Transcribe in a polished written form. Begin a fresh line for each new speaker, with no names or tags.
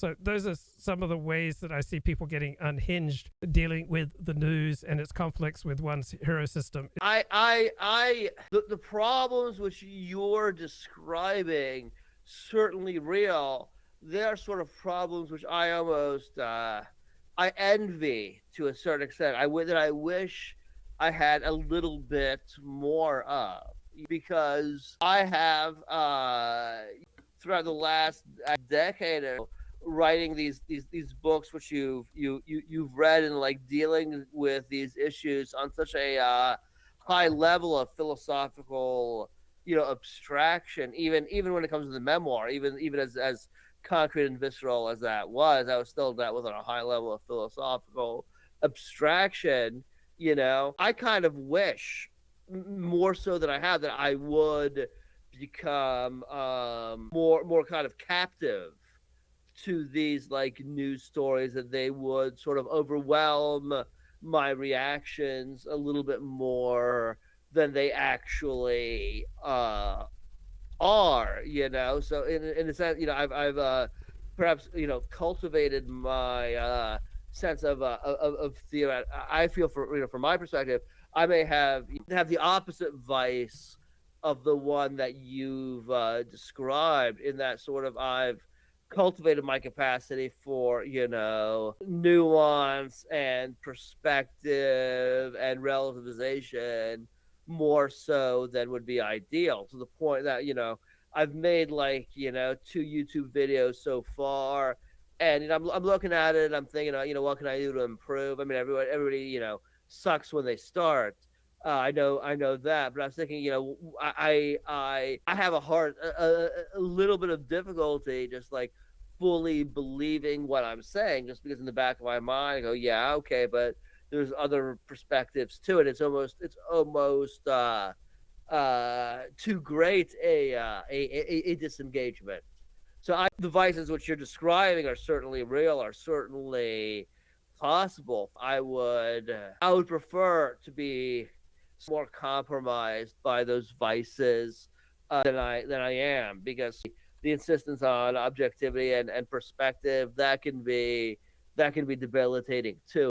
So those are some of the ways that I see people getting unhinged, dealing with the news and its conflicts with one's hero system.
The problems which you're describing certainly real. They're sort of problems which I almost I envy to a certain extent. I wish I had a little bit more of, because I have throughout the last decade or writing these books which you've read, and like dealing with these issues on such a high level of philosophical, abstraction. Even when it comes to the memoir, even as concrete and visceral as that was, I was still that was on a high level of philosophical abstraction. I kind of wish, more so than I have, that I would become more kind of captive to these like news stories, that they would sort of overwhelm my reactions a little bit more than they actually are. So in a sense, I've perhaps cultivated my sense of theory. I feel, from my perspective, I may have the opposite vice of the one that you've described, in that sort of I've cultivated my capacity for nuance and perspective and relativization more so than would be ideal, to the point that I've made like 2 YouTube videos so far, and I'm looking at it and I'm thinking, what can I do to improve? I mean, everybody sucks when they start. I know that, but I was thinking, I have a little bit of difficulty just like fully believing what I'm saying, just because in the back of my mind I go, yeah, okay, but there's other perspectives to it. It's almost too great a disengagement. So the vices which you're describing are certainly real, are certainly possible. I would prefer to be more compromised by those vices than I am, because the insistence on objectivity and perspective, that can be debilitating too.